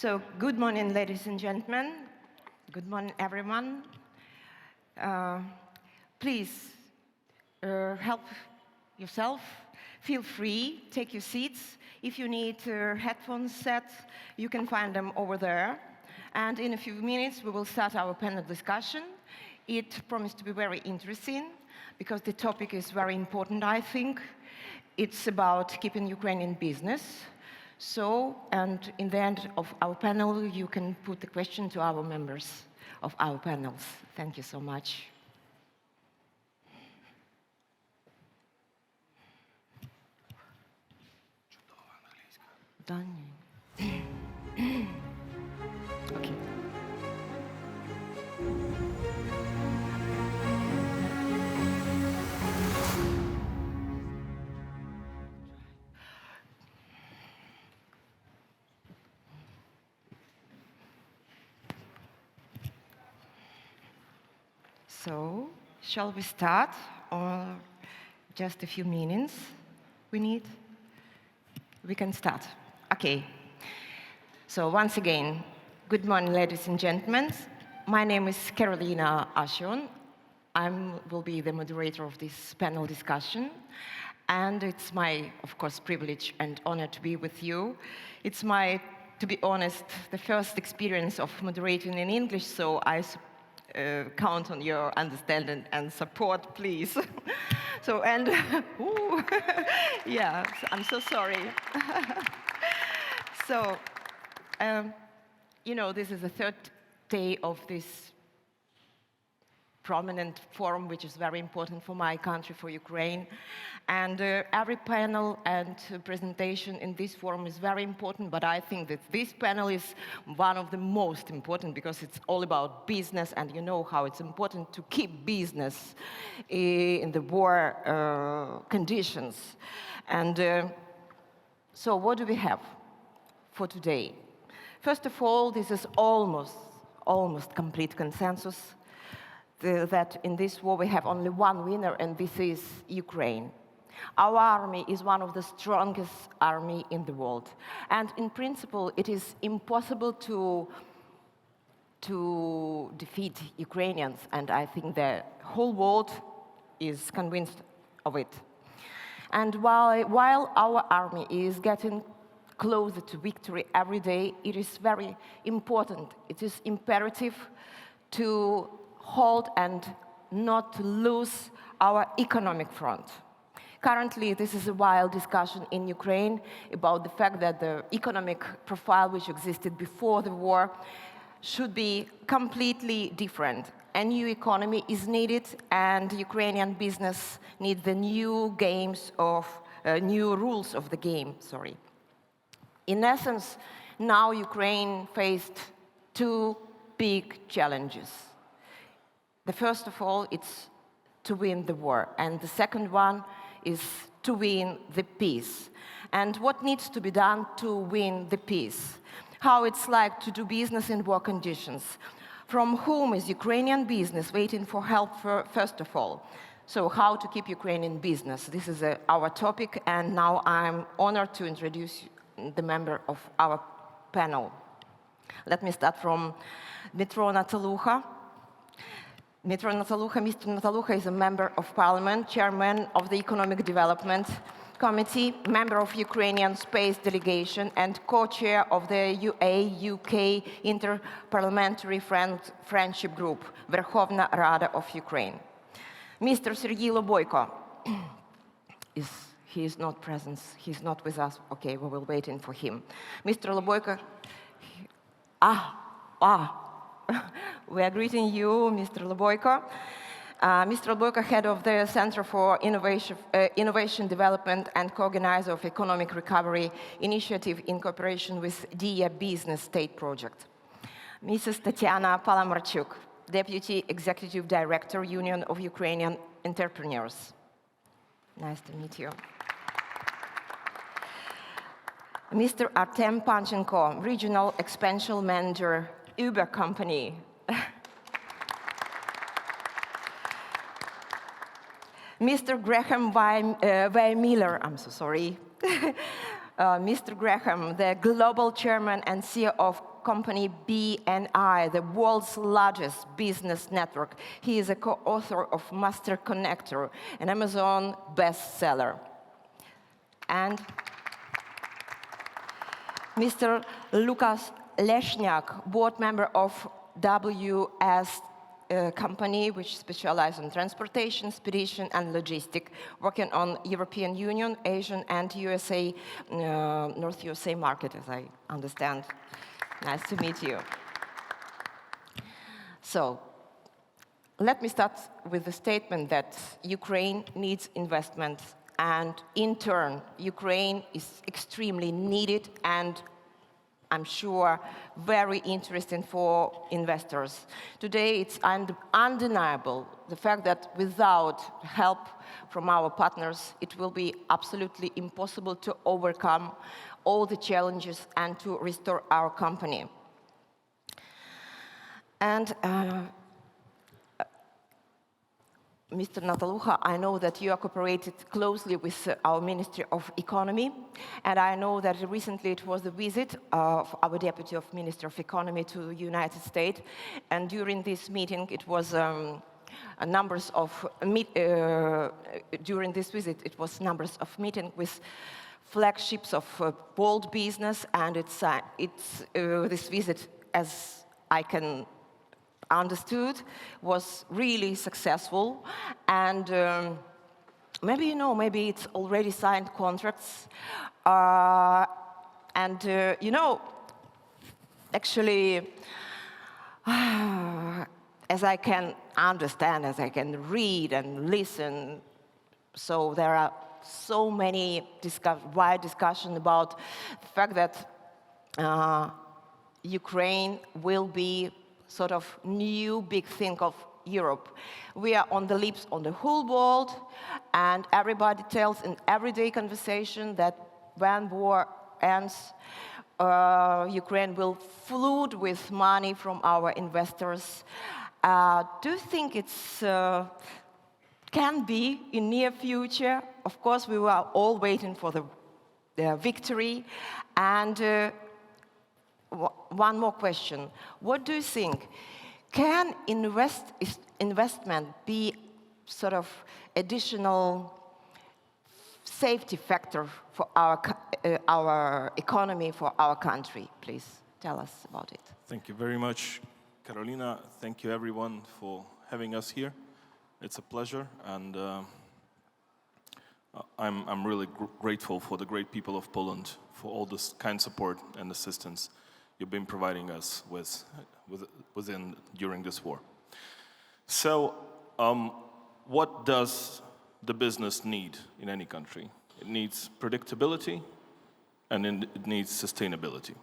So, good morning, ladies and gentlemen. Good morning, everyone. Please help yourself. Feel free, take your seats. If you need headphones set, you can find them over there. And in a few minutes, we will start our panel discussion. It promised to be very interesting because the topic is very important, I think. It's about keeping Ukrainian business. So, and in the end of our panel, you can put the question to our members of our panels. Thank you so much. Okay. So, shall we start, or just a few minutes we need? We can start. Okay. So once again, good morning, ladies and gentlemen. My name is Karolina Ashion. I will be the moderator of this panel discussion. And it's my, of course, privilege and honor to be with you. It's my, to be honest, the first experience of moderating in English, so I count on your understanding and support, please. So, and, yeah, I'm so sorry. So, you know, this is the third day of this prominent forum, which is very important for my country, for Ukraine. And every panel and presentation in this forum is very important, but I think that this panel is one of the most important because it's all about business, and you know how it's important to keep business in the war conditions. And so what do we have for today? First of all, this is almost complete consensus that in this war we have only one winner, and this is Ukraine. Our army is one of the strongest armies in the world. And in principle, it is impossible to defeat Ukrainians, and I think the whole world is convinced of it. And while our army is getting closer to victory every day, it is very important, it is imperative to hold and not to lose our economic front. Currently, this is a wild discussion in Ukraine about the fact that the economic profile which existed before the war should be completely different. A new economy is needed, and Ukrainian business needs the new rules of the game, sorry. In essence, now Ukraine faced two big challenges. The first of all, it's to win the war, and the second one is to win the peace. And what needs to be done to win the peace? How it's like to do business in war conditions? From whom is Ukrainian business waiting for help first of all? So how to keep Ukrainian business? This is our topic, and now I'm honored to introduce the member of our panel. Let me start from Dmytro Natalukha. Mr. Natalukha is a member of parliament, chairman of the Economic Development Committee, member of Ukrainian Space Delegation, and co-chair of the UA-UK Inter-Parliamentary Friendship Group, Верховна Rada of Ukraine. Mr. Serhiy Loboyko he is not present, he's not with us. Okay, we will wait in for him. Mr. Loboyko, we are greeting you, Mr. Loboyko. Mr. Loboyko, head of the Center for Innovation Development and co-organizer of Economic Recovery Initiative in cooperation with DIA Business State Project. Mrs. Tetiana Palamarchuk, Deputy Executive Director, Union of Ukrainian Entrepreneurs. Nice to meet you. Mr. Artem Panchenko, Regional Expansion Manager, Uber Company. Mr. Graham Weihmiller, I'm so sorry, Mr. Graham, the global chairman and CEO of company BNI, the world's largest business network. He is a co-author of Master Connector, an Amazon bestseller. And Mr. Łukasz Leśniak, board member of WS company which specializes in transportation, spedition, and logistics, working on European Union, Asian, and USA, North USA market, as I understand. Nice to meet you. So, let me start with the statement that Ukraine needs investment, and in turn, Ukraine is extremely needed and I'm sure very interesting for investors. Today, it's undeniable the fact that without help from our partners, it will be absolutely impossible to overcome all the challenges and to restore our company. And Mr. Natalukha, I know that you have cooperated closely with our Ministry of Economy, and I know that recently it was the visit of our Deputy of Minister of Economy to the United States, and during this meeting it was during this visit it was numbers of meetings with flagships of world business, and this visit, as I can understood, was really successful, and maybe maybe it's already signed contracts, and actually, as I can understand, as I can read and listen, so there are so many wide discussion about the fact that Ukraine will be sort of new big thing of Europe. We are on the lips on the whole world, and everybody tells in everyday conversation that when war ends, Ukraine will flood with money from our investors. Do you think it's can be in near future? Of course, we were all waiting for the victory, and one more question. What do you think? Can investment be sort of additional safety factor for our economy, for our country? Please tell us about it. Thank you very much, Karolina. Thank you, everyone, for having us here. It's a pleasure, and I'm really grateful for the great people of Poland for all this kind support and assistance you've been providing us during this war. So, what does the business need in any country? It needs predictability, and it needs sustainability.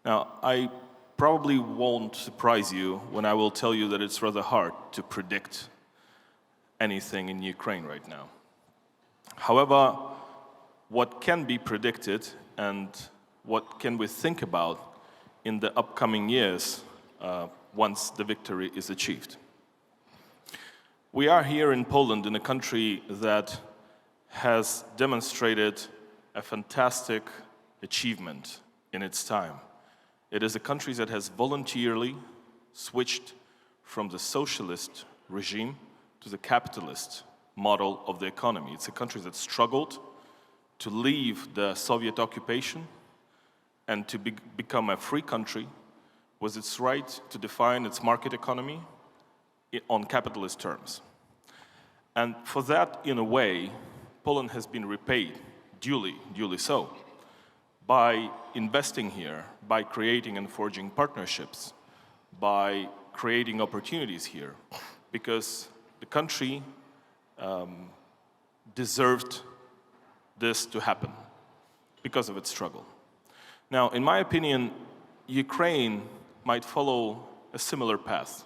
Now, I probably won't surprise you when I will tell you that it's rather hard to predict anything in Ukraine right now. However, what can be predicted and what can we think about in the upcoming years once the victory is achieved? We are here in Poland, in a country that has demonstrated a fantastic achievement in its time. It is a country that has voluntarily switched from the socialist regime to the capitalist model of the economy. It's a country that struggled to leave the Soviet occupation and to become a free country with its right to define its market economy on capitalist terms. And for that, in a way, Poland has been repaid, duly so, by investing here, by creating and forging partnerships, by creating opportunities here, because the country deserved this to happen because of its struggle. Now, in my opinion, Ukraine might follow a similar path.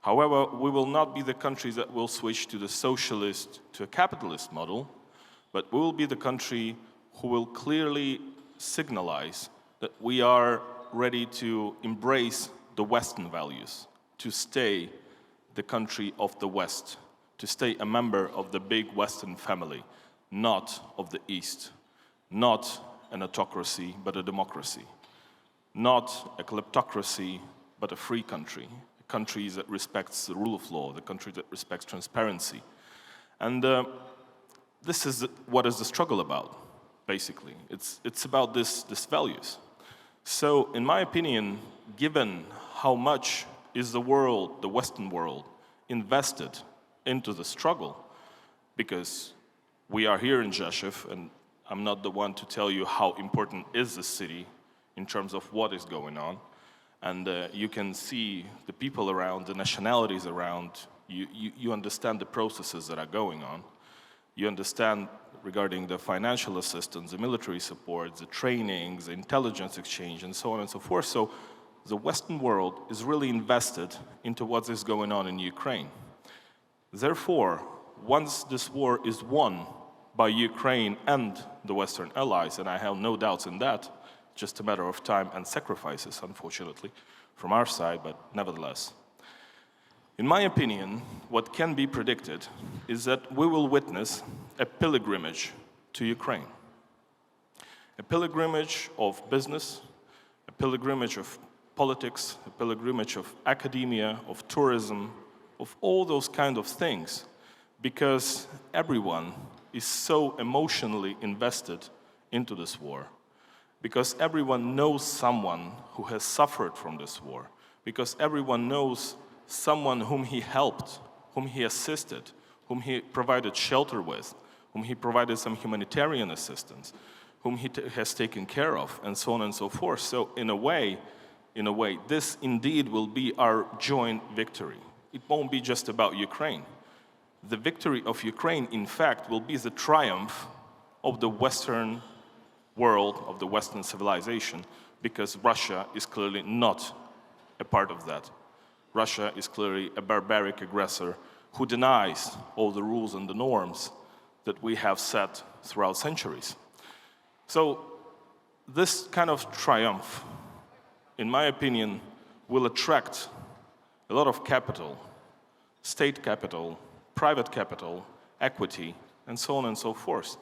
However, we will not be the country that will switch to the socialist to a capitalist model, but we will be the country who will clearly signalize that we are ready to embrace the Western values, to stay the country of the West, to stay a member of the big Western family, not of the East, not an autocracy, but a democracy. Not a kleptocracy, but a free country. A country that respects the rule of law, the country that respects transparency. And this is what is the struggle about, basically. It's about these values. So, in my opinion, given how much is the world, the Western world, invested into the struggle, because we are here in Rzeszów, and I'm not the one to tell you how important is the city in terms of what is going on. And you can see the people around, the nationalities around, you understand the processes that are going on. You understand regarding the financial assistance, the military support, the trainings, the intelligence exchange, and so on and so forth. So the Western world is really invested into what is going on in Ukraine. Therefore, once this war is won by Ukraine and the Western allies, and I have no doubts in that, just a matter of time and sacrifices, unfortunately, from our side, but nevertheless. In my opinion, what can be predicted is that we will witness a pilgrimage to Ukraine. A pilgrimage of business, a pilgrimage of politics, a pilgrimage of academia, of tourism, of all those kind of things, because everyone is so emotionally invested into this war, because everyone knows someone who has suffered from this war, because everyone knows someone whom he helped, whom he assisted, whom he provided shelter with, whom he provided some humanitarian assistance, whom he has taken care of, and so on and so forth. So in a way, this indeed will be our joint victory. It won't be just about Ukraine. The victory of Ukraine, in fact, will be the triumph of the Western world, of the Western civilization, because Russia is clearly not a part of that. Russia is clearly a barbaric aggressor who denies all the rules and the norms that we have set throughout centuries. So this kind of triumph, in my opinion, will attract a lot of capital, state capital, private capital, equity, and so on and so forth.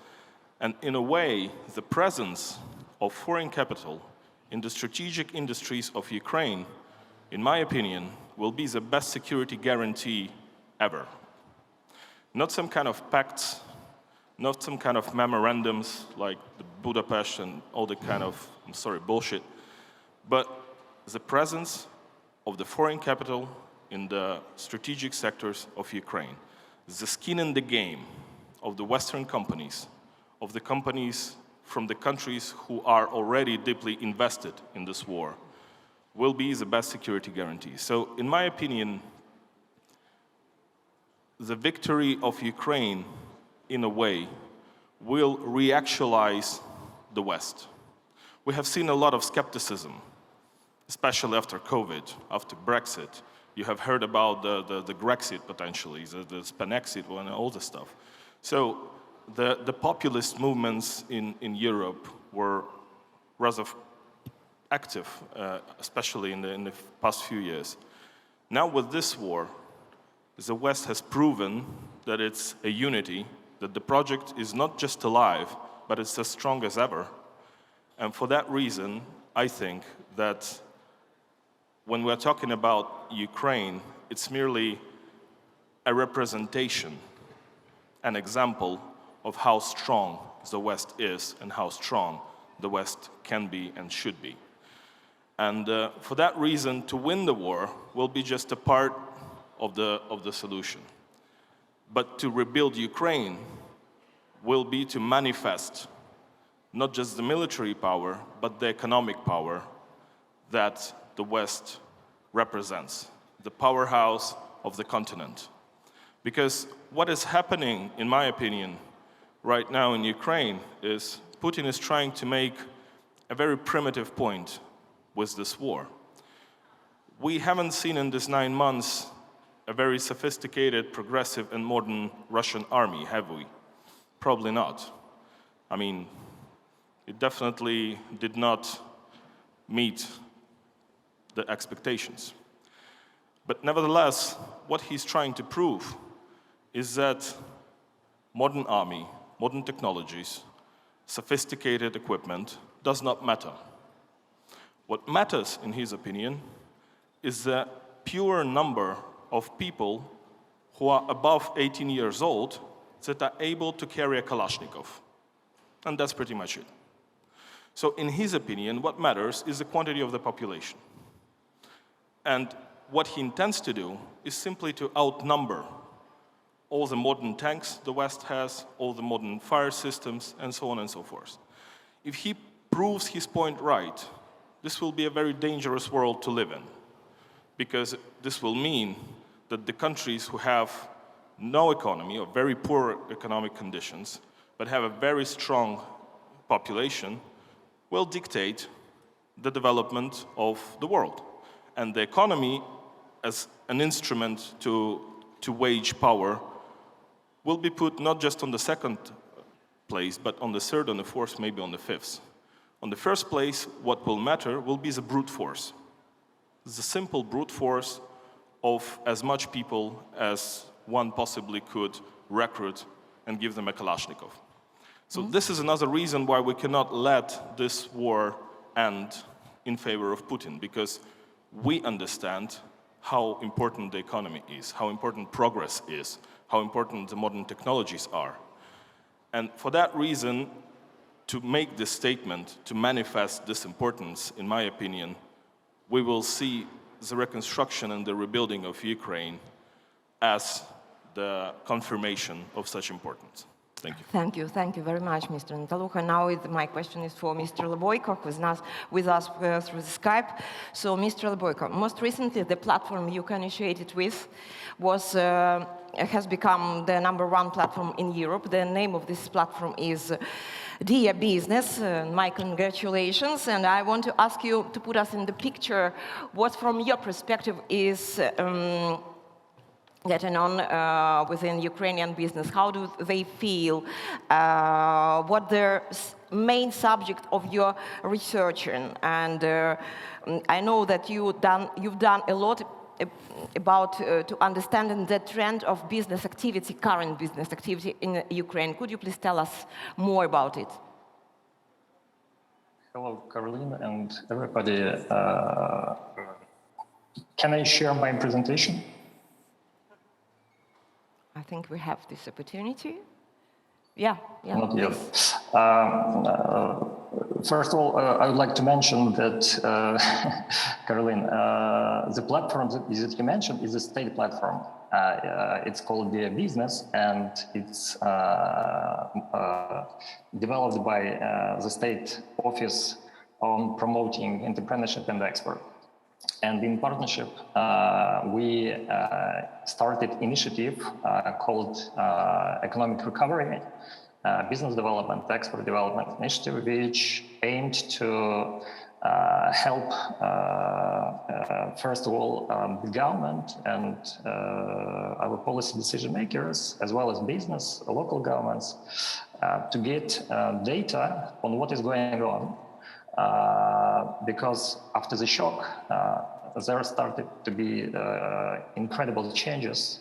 And in a way, the presence of foreign capital in the strategic industries of Ukraine, in my opinion, will be the best security guarantee ever. Not some kind of pacts, not some kind of memorandums like the Budapest and all the kind of, bullshit, but the presence of the foreign capital in the strategic sectors of Ukraine. The skin in the game of the Western companies, of the companies from the countries who are already deeply invested in this war, will be the best security guarantee. So, in my opinion, the victory of Ukraine, in a way, will reactualize the West. We have seen a lot of skepticism, especially after COVID, after Brexit. You have heard about the Grexit potentially, the Spanexit and all this stuff. So the populist movements in Europe were rather active, especially in the past few years. Now with this war, the West has proven that it's a unity, that the project is not just alive, but it's as strong as ever. And for that reason, I think that when we're talking about Ukraine, it's merely a representation, an example of how strong the West is and how strong the West can be and should be. And for that reason, to win the war will be just a part of the solution. But to rebuild Ukraine will be to manifest not just the military power, but the economic power that the West represents, the powerhouse of the continent. Because what is happening, in my opinion, right now in Ukraine is Putin is trying to make a very primitive point with this war. We haven't seen in these 9 months a very sophisticated, progressive, and modern Russian army, have we? Probably not. I mean, it definitely did not meet the expectations. But nevertheless, what he's trying to prove is that modern army, modern technologies, sophisticated equipment does not matter. What matters, in his opinion, is the pure number of people who are above 18 years old that are able to carry a Kalashnikov. And that's pretty much it. So in his opinion, what matters is the quantity of the population. And what he intends to do is simply to outnumber all the modern tanks the West has, all the modern fire systems, and so on and so forth. If he proves his point right, this will be a very dangerous world to live in, because this will mean that the countries who have no economy or very poor economic conditions, but have a very strong population, will dictate the development of the world. And the economy, as an instrument to wage power, will be put not just on the second place, but on the third, on the fourth, maybe on the fifth. On the first place, what will matter will be the brute force. The simple brute force of as much people as one possibly could recruit and give them a Kalashnikov. So this is another reason why we cannot let this war end in favor of Putin, because we understand how important the economy is, how important progress is, how important the modern technologies are. And for that reason, to make this statement, to manifest this importance, in my opinion, we will see the reconstruction and the rebuilding of Ukraine as the confirmation of such importance. Thank you. Thank you very much, Mr. Natalukha. Now my question is for Mr. Loboyko, who is with us through Skype. So, Mr. Loboyko, most recently the platform you initiated with has become the #1 platform in Europe. The name of this platform is Dear Business. My congratulations. And I want to ask you to put us in the picture what, from your perspective, is getting on within Ukrainian business. How do they feel? What their main subject of your researching? And I know that you've done a lot about to understanding the trend of business activity, current business activity in Ukraine. Could you please tell us more about it? Hello, Karolina and everybody. Can I share my presentation? I think we have this opportunity. Yeah. Not yet. First of all, I would like to mention that, Karolina, the platform that you mentioned is a state platform. It's called Dear Business, and it's developed by the state office on promoting entrepreneurship and export. And in partnership, we started initiative called Economic Recovery, Business Development, Export Development Initiative, which aimed to help, first of all, the government and our policy decision makers, as well as business, local governments, to get data on what is going on. Because after the shock, there started to be incredible changes.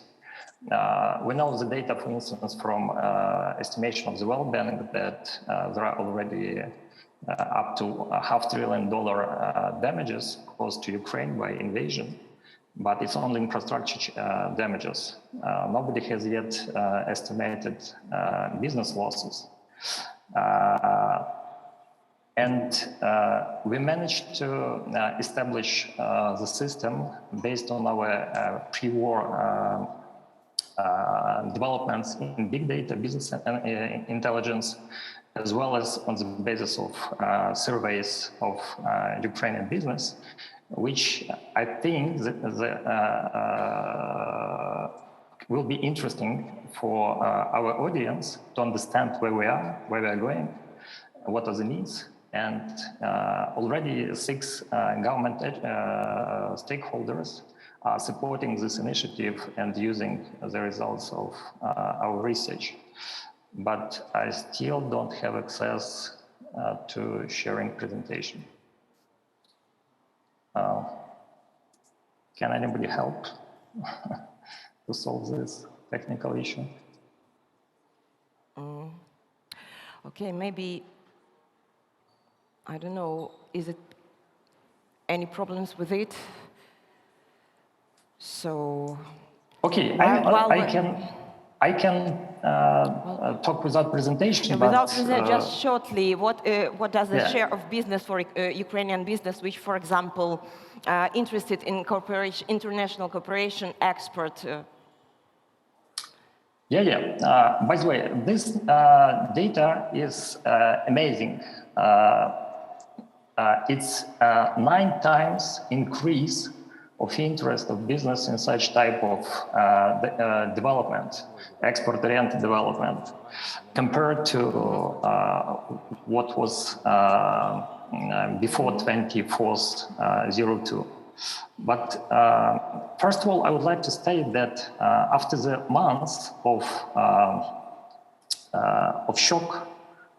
We know the data, for instance, from estimation of the World Bank that there are already up to $500 billion damages caused to Ukraine by invasion, but it's only infrastructure damages. Nobody has yet estimated business losses. And we managed to establish the system based on our pre-war developments in big data, business intelligence, as well as on the basis of surveys of Ukrainian business, which I think will be interesting for our audience to understand where we are, where we are going, what are the needs. And already 6 government stakeholders are supporting this initiative and using the results of our research. But I still don't have access to sharing presentation. Can anybody help to solve this technical issue? Okay, maybe I don't know, is it any problems with it? So... Okay, I can talk without presentation, without but... just shortly, what does the share of business for Ukrainian business, which, for example, interested in cooperation, international cooperation, export? By the way, this data is amazing. It's 9 times increase of interest of business in such type of development, export-oriented development, compared to what was before 24/02. But first of all, I would like to state that after the months of shock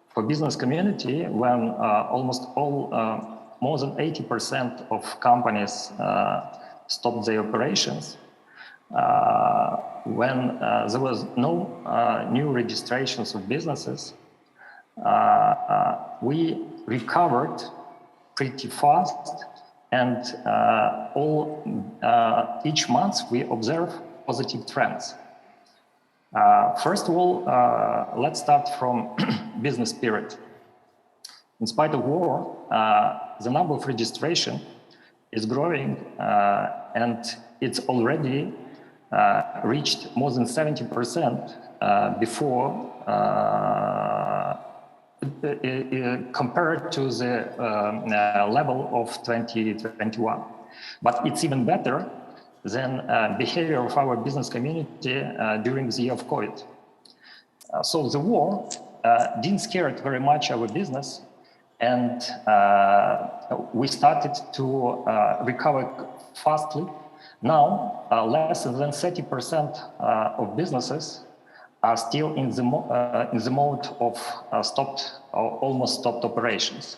for business community, when almost all, more than 80% of companies stopped their operations, when there was no new registrations of businesses, we recovered pretty fast, and each month we observe positive trends. First of all, let's start from business spirit. In spite of war, the number of registration is growing, and it's already reached more than 70% before, compared to the level of 2021. But it's even better than behavior of our business community during the year of COVID. So the war didn't scare very much our business, and we started to recover fastly. Now, less than 30% of businesses are still in the mode of stopped or almost stopped operations.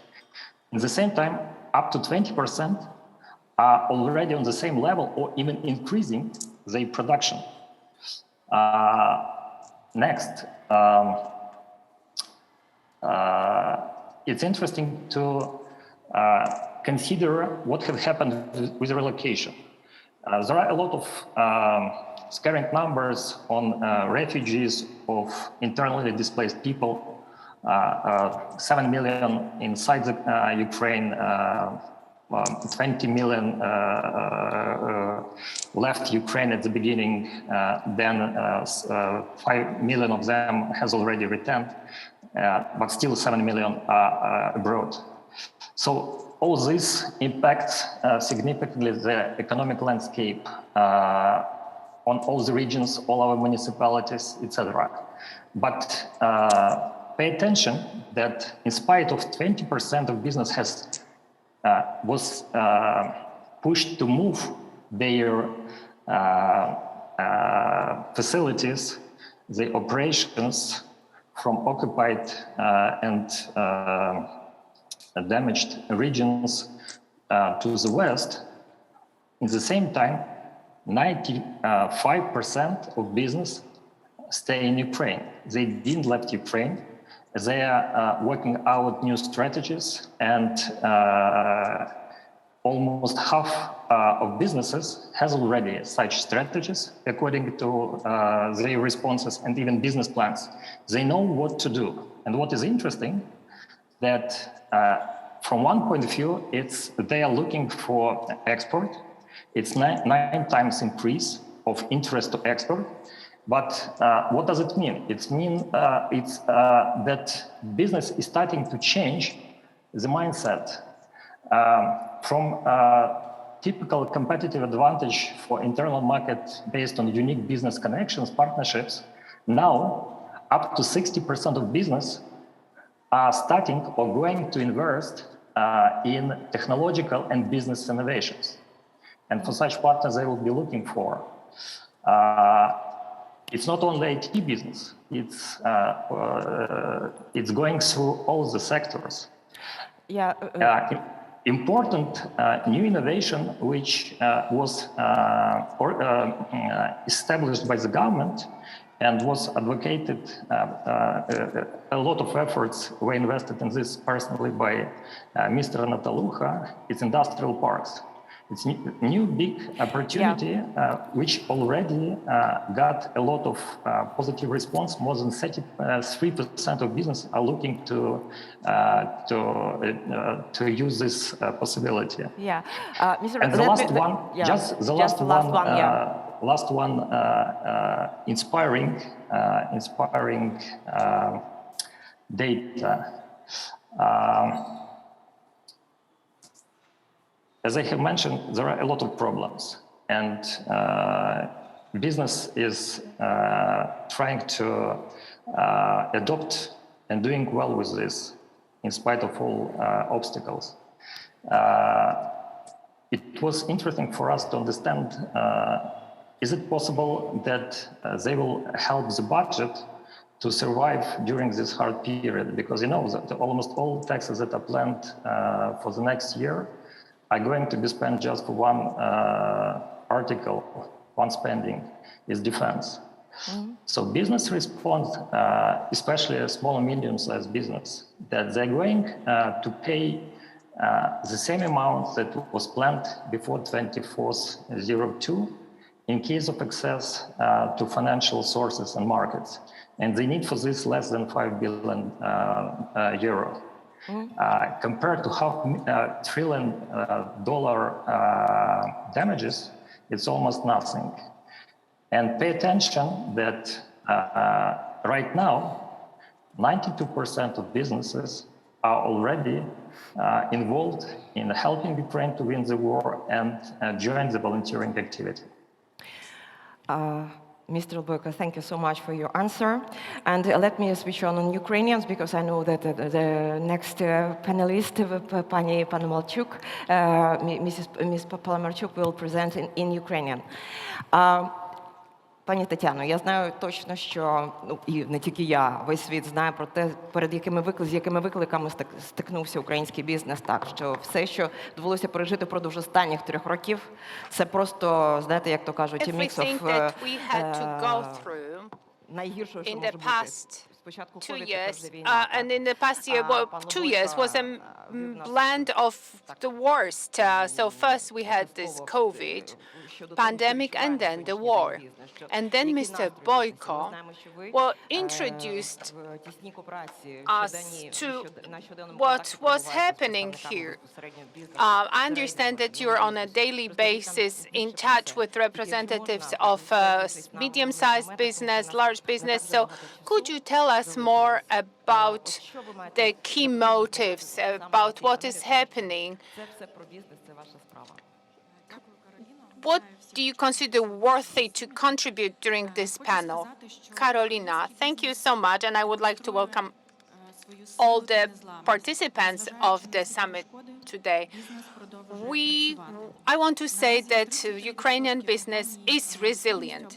At the same time, up to 20% are already on the same level or even increasing their production. Next, it's interesting to consider what has happened with relocation. There are a lot of scaring numbers on refugees, of internally displaced people, 7 million inside the Ukraine, 20 million left Ukraine at the beginning, then 5 million of them has already returned, but still 7 million are abroad. So all this impacts significantly the economic landscape on all the regions, all our municipalities, etc. But pay attention that in spite of 20% of business was pushed to move their facilities, the operations from occupied and damaged regions to the west. At the same time, 95% of business stay in Ukraine. They didn't left Ukraine. They are working out new strategies, and almost half of businesses has already such strategies according to their responses and even business plans. They know what to do. And what is interesting, that from one point of view, they are looking for export. It's 9 times increase of interest to export. But what does it mean? It means that business is starting to change the mindset from typical competitive advantage for internal market based on unique business connections, partnerships. Now, up to 60% of business are starting or going to invest in technological and business innovations. And for such partners, they will be looking for. It's not only IT business, it's going through all the sectors. Yeah. Important new innovation, which was established by the government, and was advocated. A lot of efforts were invested in this personally by Mr. Natalukha. It's industrial parks. It's new big opportunity, which already got a lot of positive response. More than 33% of business are looking to use this possibility. Yeah, Mr. And the last one, last one, inspiring data. As I have mentioned, there are a lot of problems, and business is trying to adopt and doing well with this, in spite of all obstacles. It was interesting for us to understand, is it possible that they will help the budget to survive during this hard period? Because you know that almost all taxes that are planned for the next year are going to be spent just for one article, one spending, is defense. Mm-hmm. So business responds, especially small and medium-sized business, that they're going to pay the same amount that was planned before 24/02 in case of access to financial sources and markets. And they need for this less than 5 billion euro. Compared to $500 billion damages, it's almost nothing. And pay attention that right now, 92% of businesses are already involved in helping Ukraine to win the war and join the volunteering activity. Mr. Loboyko, thank you so much for your answer. And let me switch on Ukrainians, because I know that the next panelist, Pani Palamarchuk, Ms. Palamarchuk, will present in Ukrainian. Пані Тетяно, я знаю точно, що, ну, і не тільки я, весь світ знає про те, з якими викликами стикнувся український бізнес, так, що все, що довелося пережити впродовж останніх 3 років, це просто, знаєте, як то кажуть, мікс найгіршого, що може бути. Спочатку 2 years, and in the past year, well, 2 years was a blend of the worst. So first we had this COVID pandemic and then the war. And then Mr. Boyko, well, introduced us to what was happening here. I understand that you're on a daily basis in touch with representatives of medium-sized business, large business. So could you tell us more about the key motives, about what is happening? What do you consider worthy to contribute during this panel? Karolina, thank you so much, and I would like to welcome all the participants of the summit today. I want to say that Ukrainian business is resilient.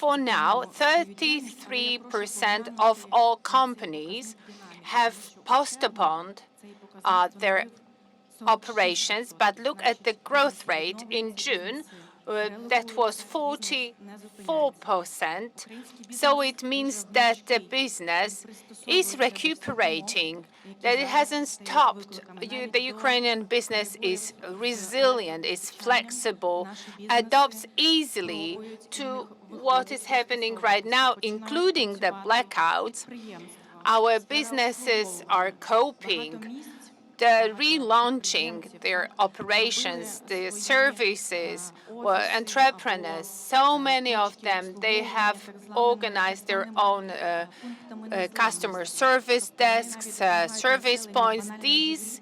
For now, 33% of all companies have postponed their operations, but look at the growth rate in June, that was 44%. So it means that the business is recuperating, that it hasn't stopped. The Ukrainian business is resilient, is flexible, adopts easily to what is happening right now, including the blackouts. Our businesses are coping. They're relaunching their operations, the services, entrepreneurs, so many of them, they have organized their own customer service desks, service points. These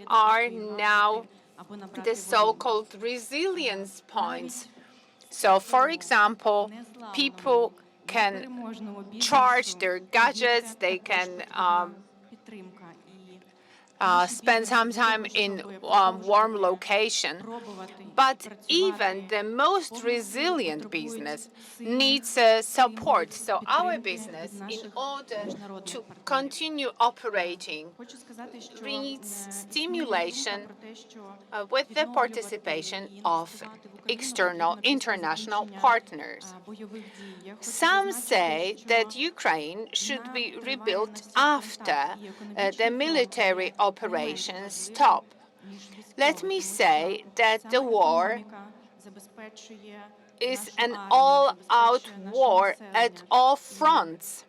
are now the so-called resilience points. So, for example, people can charge their gadgets, they can spend some time in warm location. But even the most resilient business needs support. So our business, in order to continue operating, needs stimulation with the participation of external international partners. Some say that Ukraine should be rebuilt after the military operations stop. Let me say that the war is an all-out war at all fronts,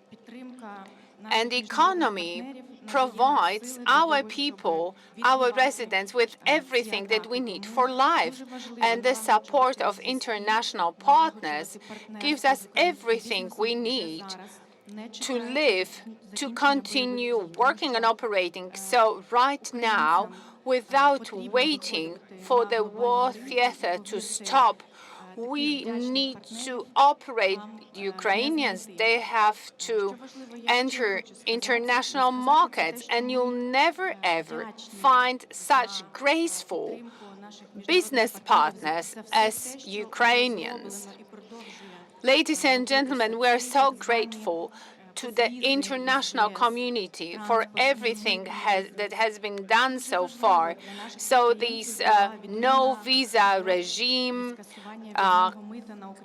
and the economy provides our people, our residents, with everything that we need for life. And the support of international partners gives us everything we need to live, to continue working and operating. So right now, without waiting for the war theater to stop, we need to operate. Ukrainians, they have to enter international markets, and you'll never ever find such graceful business partners as Ukrainians. Ladies and gentlemen, we are so grateful to the international community for everything that has been done so far. So this no visa regime,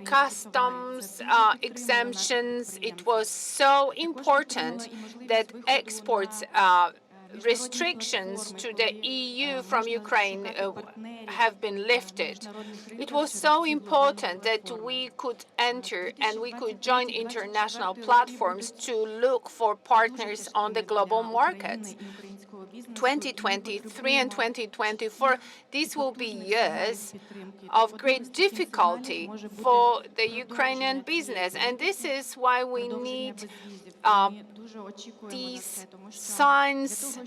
customs exemptions, it was so important that exports restrictions to the EU from Ukraine have been lifted. It was so important that we could enter and we could join international platforms to look for partners on the global markets. 2023 and 2024, these will be years of great difficulty for the Ukrainian business, and this is why we need these signs,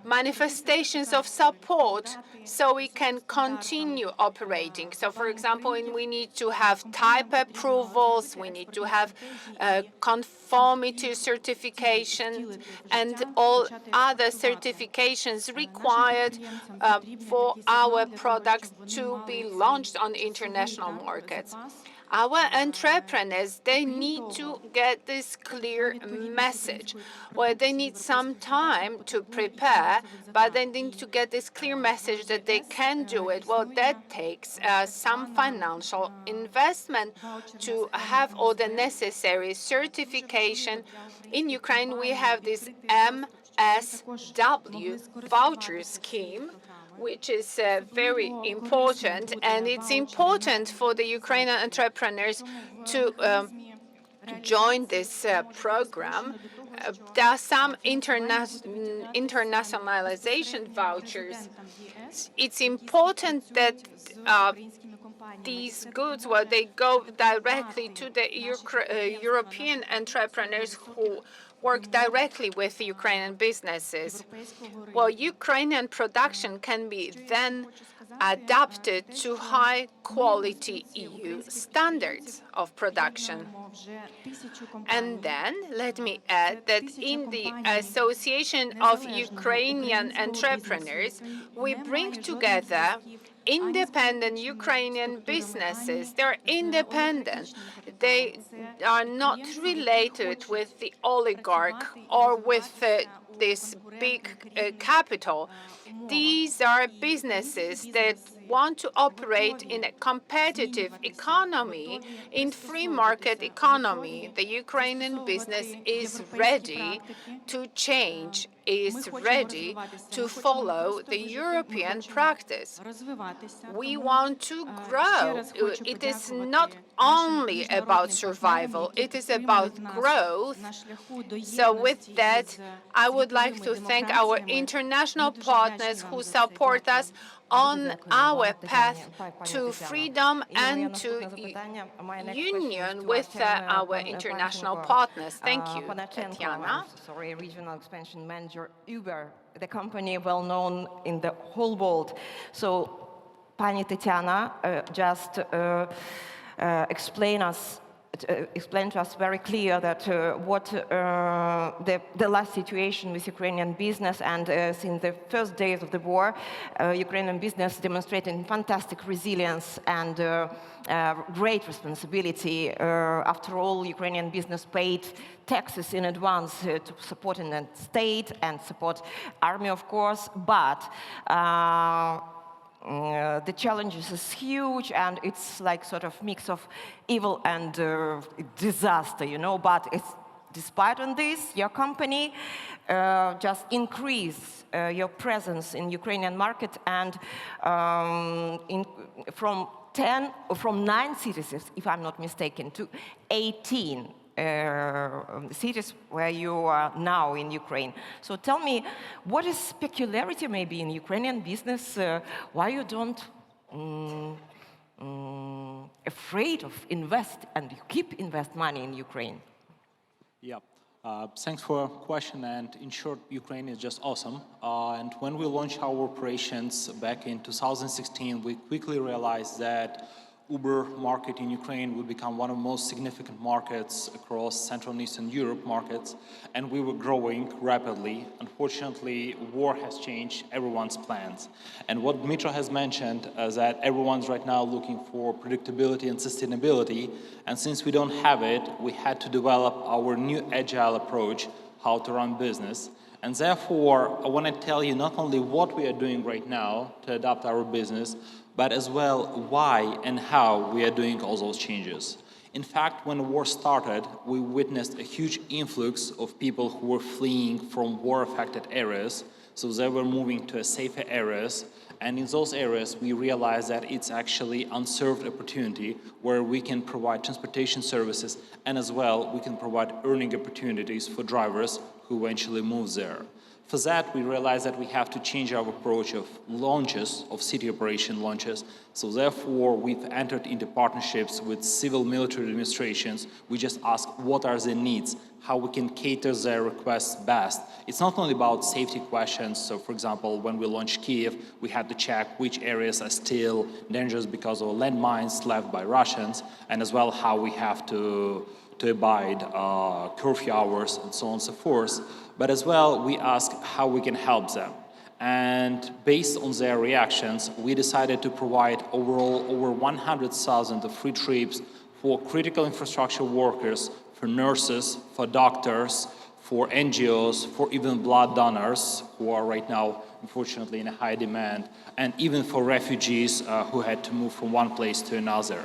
manifestations of support so we can continue operating. So, for example, we need to have type approvals, we need to have conformity certification and all other certifications required for our products to be launched on international markets. Our entrepreneurs, they need to get this clear message. Well, they need some time to prepare, but they need to get this clear message that they can do it. Well, that takes some financial investment to have all the necessary certification. In Ukraine, we have this MSW voucher scheme, which is very important, and it's important for the Ukrainian entrepreneurs to join this program. There are some internationalization vouchers. It's important that these goods, well, they go directly to the European entrepreneurs who work directly with Ukrainian businesses. Well, Ukrainian production can be then adapted to high-quality EU standards of production. And then, let me add that in the Association of Ukrainian Entrepreneurs, we bring together independent Ukrainian businesses. They're independent. They are not related with the oligarch or with this big capital. These are businesses that want to operate in a competitive economy, in free market economy. The Ukrainian business is ready to change, is ready to follow the European practice. We want to grow. It is not only about survival, it is about growth. So with that, I would like to thank our international partners who support us on our path to freedom and to union with our international partners. Thank you, Tetiana. Sorry, Regional Expansion Manager, Uber, the company well known in the whole world. So, Pani Tetiana just explained to us very clear that what the last situation with Ukrainian business, and since the first days of the war, Ukrainian business demonstrating fantastic resilience and great responsibility. After all, Ukrainian business paid taxes in advance to support the state and support army, of course, but the challenges is huge, and it's like sort of mix of evil and disaster, you know. But despite on this, your company just increase your presence in Ukrainian market, and from 9 cities, if I'm not mistaken, to 18 cities where you are now in Ukraine. So tell me, what is peculiarity maybe in Ukrainian business? Why you don't afraid of invest and you keep invest money in Ukraine? Yeah. Thanks for the question, and in short, Ukraine is just awesome. And when we launched our operations back in 2016, we quickly realized that Uber market in Ukraine would become one of the most significant markets across Central and Eastern Europe markets, and we were growing rapidly. Unfortunately, war has changed everyone's plans. And what Dmytro has mentioned is that everyone's right now looking for predictability and sustainability, and since we don't have it, we had to develop our new agile approach, how to run business. And therefore, I want to tell you not only what we are doing right now to adapt our business, but as well why and how we are doing all those changes. In fact, when the war started, we witnessed a huge influx of people who were fleeing from war-affected areas, so they were moving to safer areas. And in those areas, we realized that it's actually unserved opportunity where we can provide transportation services, and as well, we can provide earning opportunities for drivers who eventually move there. For that, we realized that we have to change our approach of launches, of city operation launches. So therefore, we've entered into partnerships with civil military administrations. We just ask what are their needs, how we can cater their requests best. It's not only about safety questions. So for example, when we launched Kiev, we had to check which areas are still dangerous because of landmines left by Russians, and as well how we have to abide curfew hours and so on and so forth. But as well, we ask how we can help them. And based on their reactions, we decided to provide overall over 100,000 of free trips for critical infrastructure workers, for nurses, for doctors, for NGOs, for even blood donors who are right now, unfortunately, in a high demand, and even for refugees who had to move from one place to another.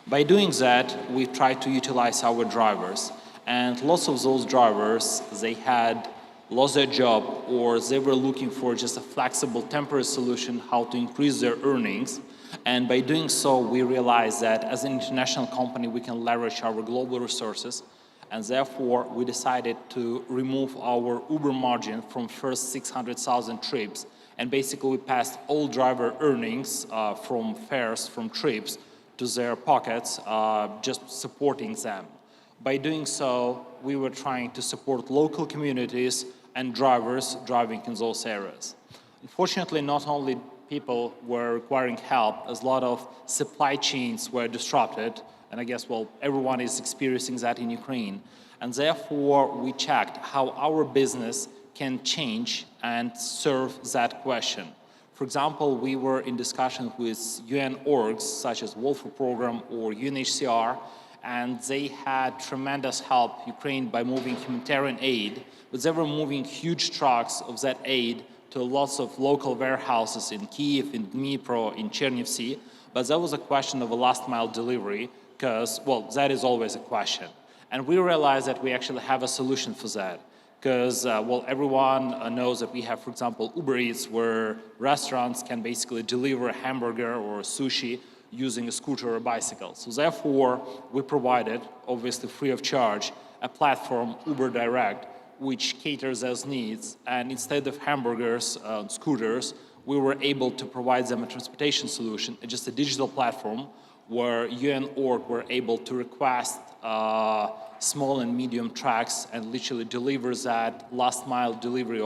By doing that, we tried to utilize our drivers. And lots of those drivers, they had lost their job, or they were looking for just a flexible temporary solution how to increase their earnings. And by doing so, we realized that as an international company, we can leverage our global resources. And therefore, we decided to remove our Uber margin from first 600,000 trips. And basically, we passed all driver earnings from fares, from trips, to their pockets, just supporting them. By doing so, we were trying to support local communities and drivers driving in those areas. Unfortunately, not only people were requiring help, as a lot of supply chains were disrupted, and I guess, well, everyone is experiencing that in Ukraine. And therefore, we checked how our business can change and serve that question. For example, we were in discussion with UN orgs, such as Welfare Program or UNHCR, and they had tremendous help Ukraine by moving humanitarian aid, but they were moving huge trucks of that aid to lots of local warehouses in Kiev, in Dnipro, in Chernivtsi. But that was a question of a last mile delivery, because, well, that is always a question. And we realized that we actually have a solution for that. Because, well, everyone knows that we have, for example, Uber Eats, where restaurants can basically deliver a hamburger or sushi using a scooter or a bicycle. So therefore, we provided, obviously free of charge, a platform, Uber Direct, which caters those needs. And instead of hamburgers and scooters, we were able to provide them a transportation solution, just a digital platform where UN org were able to request small and medium trucks and literally deliver that last mile delivery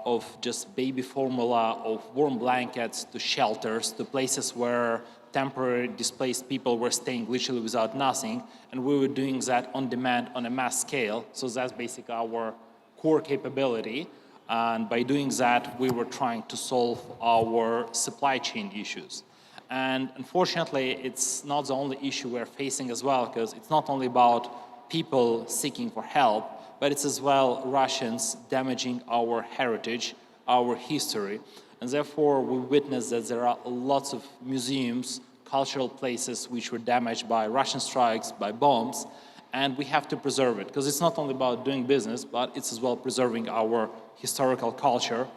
of just baby formula, of warm blankets to shelters, to places where temporary displaced people were staying literally without nothing. And we were doing that on demand on a mass scale. So that's basically our core capability. And by doing that, we were trying to solve our supply chain issues. And unfortunately, it's not the only issue we're facing as well, because it's not only about people seeking for help, but it's as well Russians damaging our heritage, our history. And therefore, we witnessed that there are lots of museums, cultural places which were damaged by Russian strikes, by bombs, and we have to preserve it. Because it's not only about doing business, but it's as well preserving our historical culture.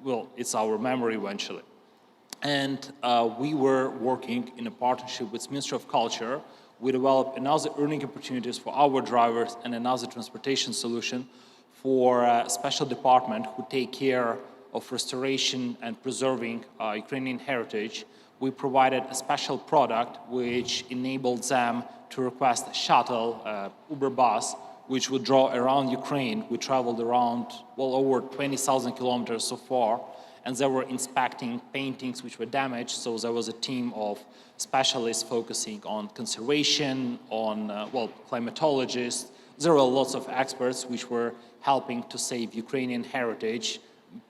Well, it's our memory eventually. And we were working in a partnership with Ministry of Culture. We developed another earning opportunities for our drivers and another transportation solution for a special department who take care of restoration and preserving Ukrainian heritage. We provided a special product which enabled them to request a shuttle, Uber bus, which would draw around Ukraine. We traveled around well over 20,000 kilometers so far, and they were inspecting paintings which were damaged. So there was a team of specialists focusing on conservation, on climatologists. There were lots of experts which were helping to save Ukrainian heritage,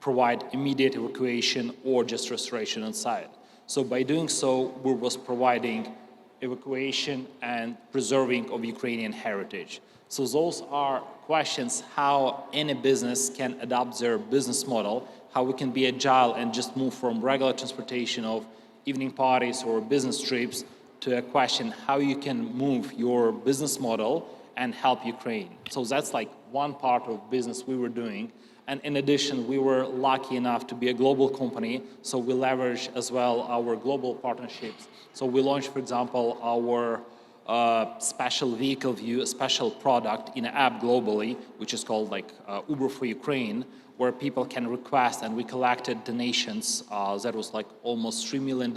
provide immediate evacuation or just restoration on site. So by doing so, we was providing evacuation and preserving of Ukrainian heritage. So those are questions how any business can adapt their business model, how we can be agile and just move from regular transportation of evening parties or business trips to a question how you can move your business model and help Ukraine. So that's like one part of business we were doing. And in addition, we were lucky enough to be a global company, so we leverage as well our global partnerships. So we launched, for example, our special vehicle view, a special product in an app globally, which is called like Uber for Ukraine, where people can request, and we collected donations. That was like almost $3 million.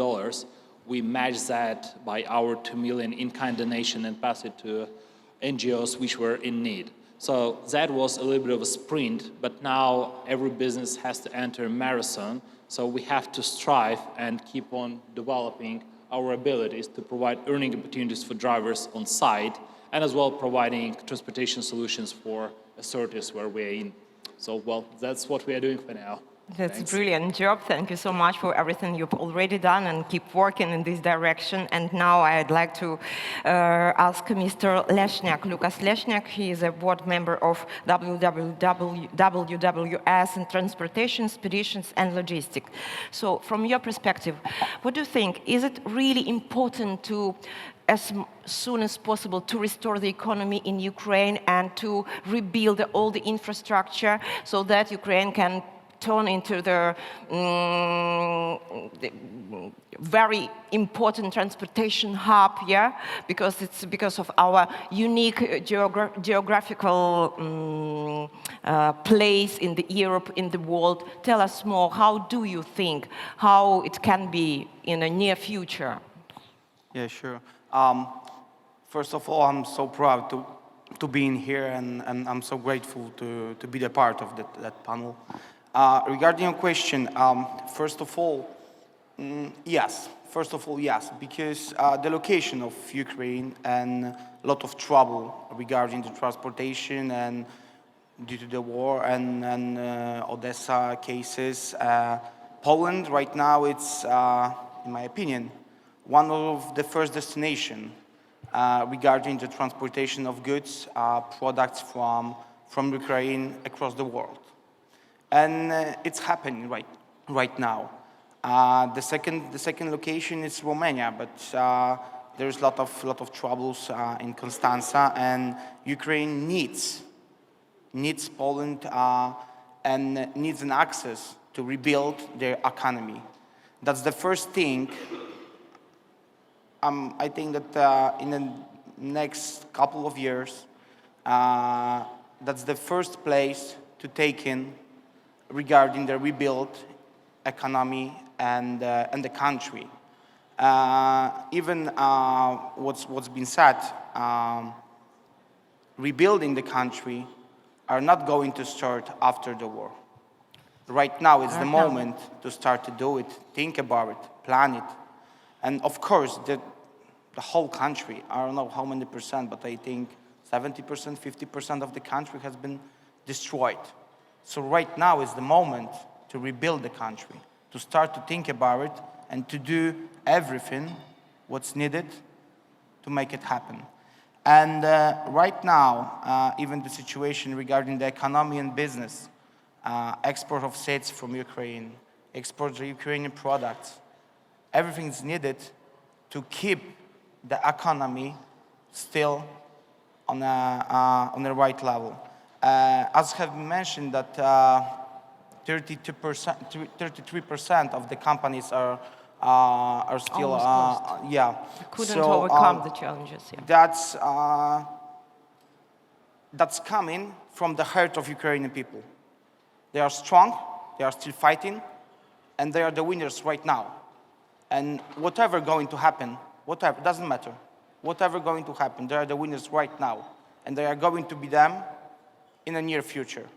We matched that by our $2 million in-kind donation and passed it to NGOs which were in need. So that was a little bit of a sprint, but now every business has to enter a marathon. So we have to strive and keep on developing our abilities to provide earning opportunities for drivers on site, and as well providing transportation solutions for authorities where we're in. So, well, that's what we are doing for now. That's Thanks. a brilliant job. Thank you so much for everything you've already done, and keep working in this direction. And now I'd like to ask Mr. Leśniak, Łukasz Leśniak. He is a board member of WWS in Transportation, Speditions and Logistics. So from your perspective, what do you think? Is it really important to, as soon as possible, to restore the economy in Ukraine and to rebuild all the infrastructure so that Ukraine can turn into the very important transportation hub, yeah? Because it's because of our unique geographical place in the Europe, in the world. Tell us more, how do you think, how it can be in the near future? Yeah, sure. First of all, I'm so proud to be in here, and I'm so grateful to be the part of that panel. Regarding your question, first of all, yes. First of all, yes, because the location of Ukraine and a lot of trouble regarding the transportation and due to the war and Odessa cases, Poland right now it's, in my opinion, one of the first destination regarding the transportation of goods, products from Ukraine across the world. And it's happening right now. The second location is Romania, but there's a lot of troubles in Constanța, and Ukraine needs Poland and needs an access to rebuild their economy. That's the first thing. I think that in the next couple of years, that's the first place to take in regarding the rebuild economy and the country. Even what's been said, rebuilding the country are not going to start after the war. Right now is the moment to start to do it, think about it, plan it. And of course, the whole country, I don't know how many percent, but I think 70%, 50% of the country has been destroyed. So right now is the moment to rebuild the country, to start to think about it and to do everything what's needed to make it happen. And right now, even the situation regarding the economy and business, export of seeds from Ukraine, export the Ukrainian products. Everything is needed to keep the economy still on the right level. As have mentioned that 33% of the companies are still yeah. Couldn't overcome the challenges. Yeah. That's coming from the heart of Ukrainian people. They are strong, they are still fighting, and they are the winners right now. And whatever going to happen, whatever, doesn't matter. Whatever going to happen, they are the winners right now. And they are going to be them in the near future.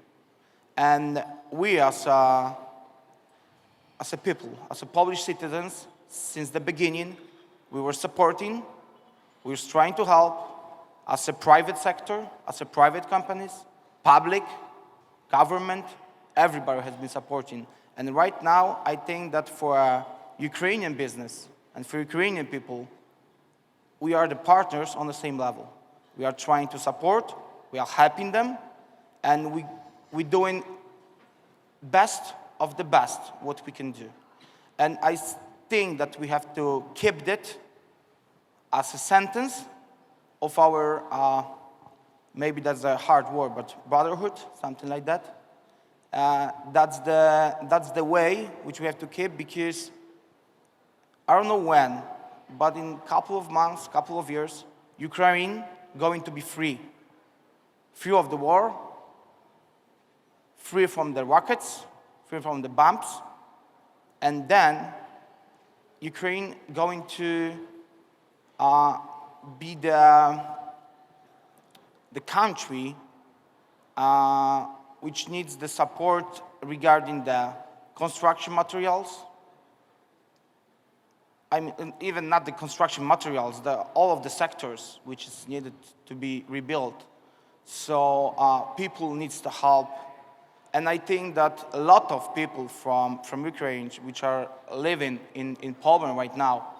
And we as a people, as a Polish citizens, since the beginning, we were supporting, we were trying to help, as a private sector, as a private companies, public, government, everybody has been supporting. And right now, I think that for Ukrainian business and for Ukrainian people, we are the partners on the same level. We are trying to support, we are helping them, and we're doing best of the best what we can do. And I think that we have to keep that as a sentence of our, maybe that's a hard word, but brotherhood, something like that. That's the way which we have to keep, because I don't know when, but in a couple of months, couple of years, Ukraine going to be free. Free of the war, free from the rockets, free from the bombs, and then Ukraine going to be the country which needs the support regarding the construction materials. I mean, even not the construction materials, all of the sectors which is needed to be rebuilt. So people needs the help. And I think that a lot of people from Ukraine, which are living in Poland right now,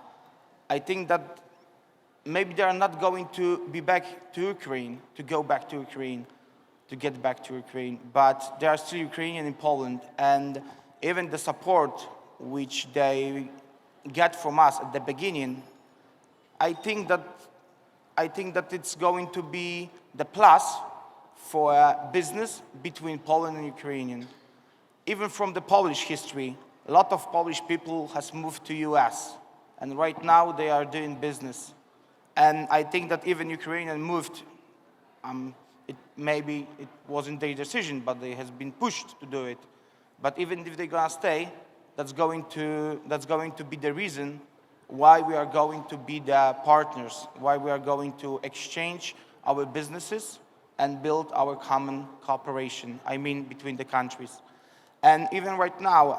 I think that maybe they are not going to be back to Ukraine, to go back to Ukraine, to get back to Ukraine, but they are still Ukrainian in Poland. And even the support which they get from us at the beginning, I think that it's going to be the plus for business between Poland and Ukrainian. Even from the Polish history, a lot of Polish people has moved to US, and right now they are doing business. And I think that even Ukrainian moved, maybe it wasn't their decision, but they has been pushed to do it. But even if they're gonna stay, that's going to be the reason why we are going to be the partners, why we are going to exchange our businesses and build our common cooperation, I mean, between the countries. And even right now,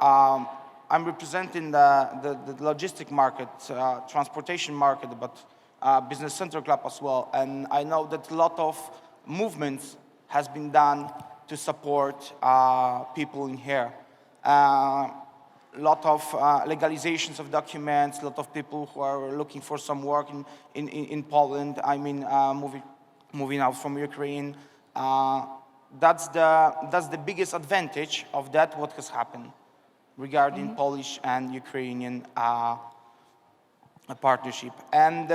I'm representing the logistic market, transportation market, but Business Center Club as well. And I know that a lot of movements has been done to support people in here. A lot of legalizations of documents, a lot of people who are looking for some work in Poland, I mean, moving out from Ukraine. That's the biggest advantage of that, what has happened regarding Polish and Ukrainian partnership. And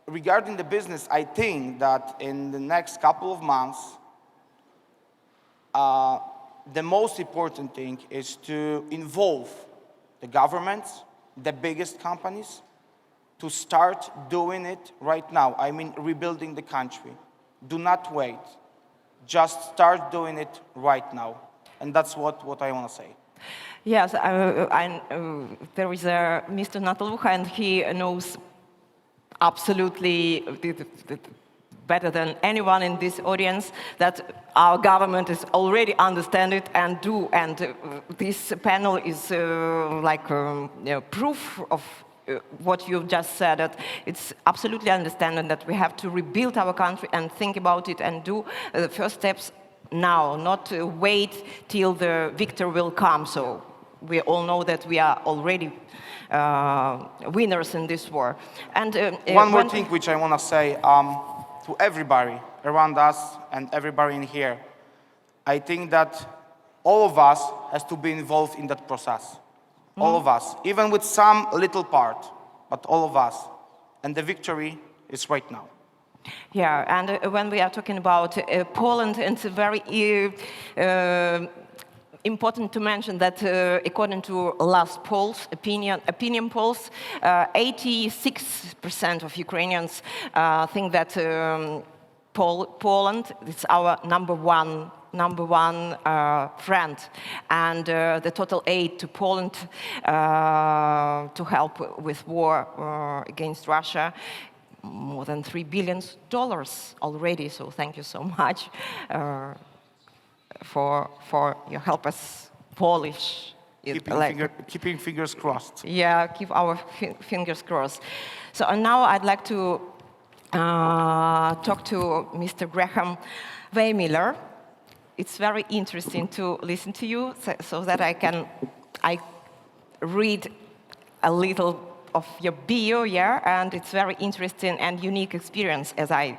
regarding the business, I think that in the next couple of months, the most important thing is to involve the governments, the biggest companies, to start doing it right now. I mean, rebuilding the country. Do not wait. Just start doing it right now. And that's what I want to say. Yes, there is a Mr. Natalukha, and he knows absolutely better than anyone in this audience that our government is already understand it and do. And this panel is proof of what you've just said, that it's absolutely understanding that we have to rebuild our country and think about it and do the first steps now, not wait till the victor will come. So we all know that we are already winners in this war. And one more thing which I want to say to everybody around us and everybody in here. I think that all of us has to be involved in that process. All of us, even with some little part, but all of us. And the victory is right now. Yeah, and when we are talking about Poland, it's very important to mention that according to last polls, opinion polls, 86% of Ukrainians think that Poland is our number one friend, and the total aid to Poland to help with war against Russia, more than $3 billion already. So thank you so much for your help as Polish. Keeping fingers crossed. Yeah, keep our fingers crossed. So and now I'd like to talk to Mr. Graham Weihmiller. It's very interesting to listen to you, so that I read a little of your bio, yeah, and it's very interesting and unique experience, as I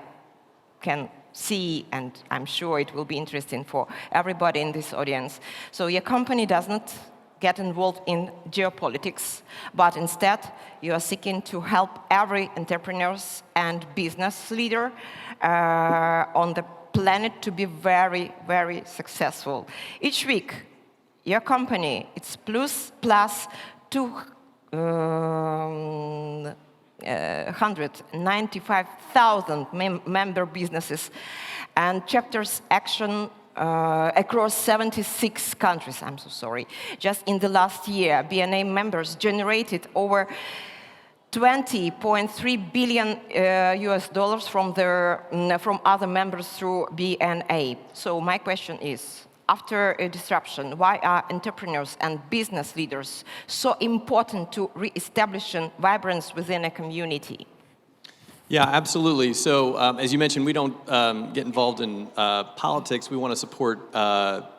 can see, and I'm sure it will be interesting for everybody in this audience. So your company does not get involved in geopolitics, but instead you are seeking to help every entrepreneur and business leader on the planet to be very, very successful. Each week, your company, it's plus 195,000 member businesses and chapters action across 76 countries. I'm so sorry. Just in the last year, BNA members generated over $20.3 billion US dollars from other members through BNA. So my question is, after a disruption, why are entrepreneurs and business leaders so important to re-establishing vibrance within a community? Yeah, absolutely. So as you mentioned, we don't get involved in politics. We want to support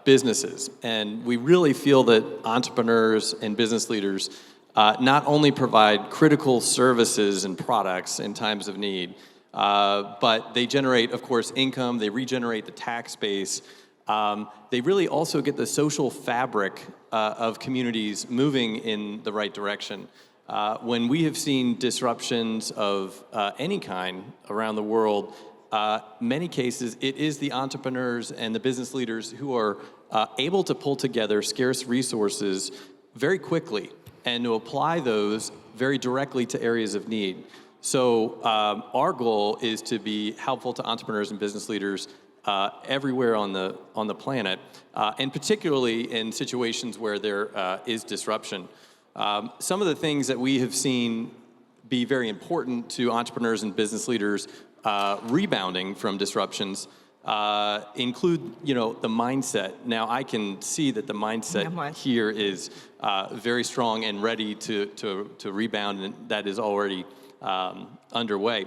businesses. And we really feel that entrepreneurs and business leaders not only provide critical services and products in times of need, but they generate, of course, income, they regenerate the tax base. They really also get the social fabric of communities moving in the right direction. When we have seen disruptions of any kind around the world, many cases it is the entrepreneurs and the business leaders who are able to pull together scarce resources very quickly and to apply those very directly to areas of need. So our goal is to be helpful to entrepreneurs and business leaders everywhere on the planet, and particularly in situations where there is disruption. Some of the things that we have seen be very important to entrepreneurs and business leaders rebounding from disruptions include, the mindset. Now, I can see that the mindset here is very strong and ready to rebound, and that is already underway.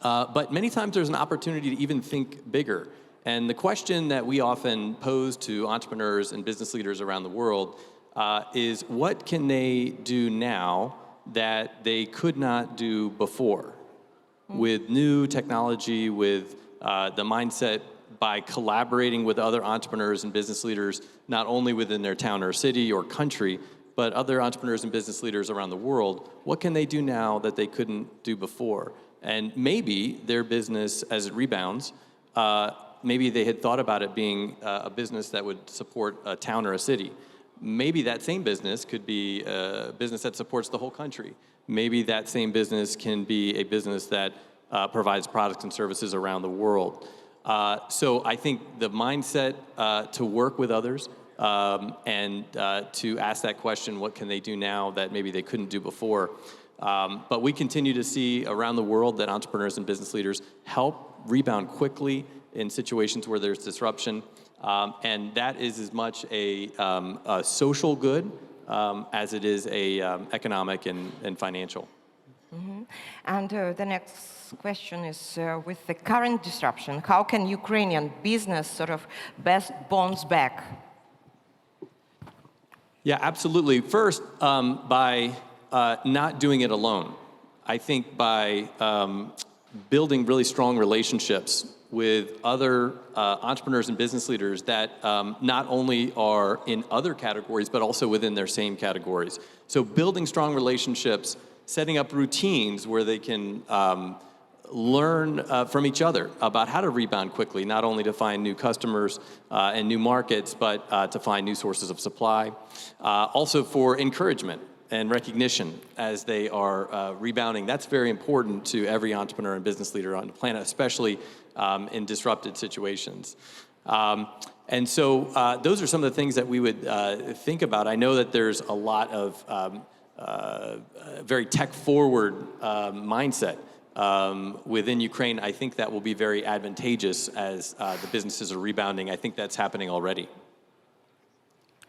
But many times there's an opportunity to even think bigger. And the question that we often pose to entrepreneurs and business leaders around the world is, what can they do now that they could not do before? With new technology, with the mindset, by collaborating with other entrepreneurs and business leaders, not only within their town or city or country, but other entrepreneurs and business leaders around the world, what can they do now that they couldn't do before? And maybe their business, as it rebounds, maybe they had thought about it being a business that would support a town or a city. Maybe that same business could be a business that supports the whole country. Maybe that same business can be a business that provides products and services around the world. So I think the mindset to work with others and to ask that question, what can they do now that maybe they couldn't do before? But we continue to see around the world that entrepreneurs and business leaders help rebound quickly in situations where there's disruption. And that is as much a social good as it is a economic and financial. Mm-hmm. And the next question is, with the current disruption, how can Ukrainian business sort of best bounce back? Yeah, absolutely. First, by not doing it alone. I think by building really strong relationships with other entrepreneurs and business leaders that not only are in other categories, but also within their same categories. So building strong relationships, setting up routines where they can learn from each other about how to rebound quickly, not only to find new customers and new markets, but to find new sources of supply. Also for encouragement and recognition as they are rebounding. That's very important to every entrepreneur and business leader on the planet, especially in disrupted situations. And so those are some of the things that we would think about. I know that there's a lot of very tech-forward mindset within Ukraine. I think that will be very advantageous as the businesses are rebounding. I think that's happening already.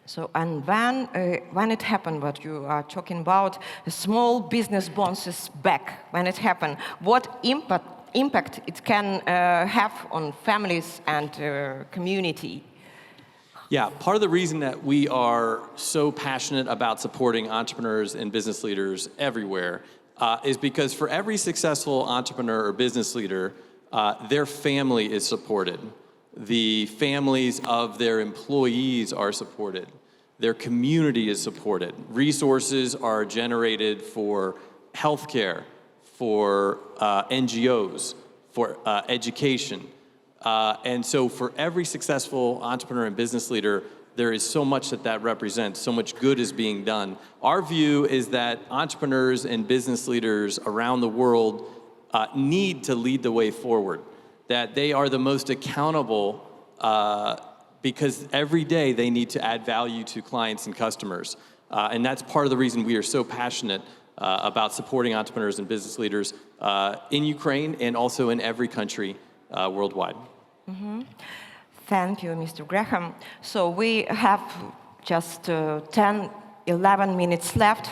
So, and when it happened, what you are talking about, small business bounces back, when it happened, what impact it can have on families and community? Yeah, part of the reason that we are so passionate about supporting entrepreneurs and business leaders everywhere is because for every successful entrepreneur or business leader, their family is supported. The families of their employees are supported. Their community is supported. Resources are generated for healthcare, for NGOs, for education. And so for every successful entrepreneur and business leader, there is so much that represents, so much good is being done. Our view is that entrepreneurs and business leaders around the world need to lead the way forward, that they are the most accountable because every day they need to add value to clients and customers. And that's part of the reason we are so passionate about supporting entrepreneurs and business leaders in Ukraine and also in every country worldwide. Mm-hmm. Thank you, Mr. Graham. So we have just 10, 11 minutes left.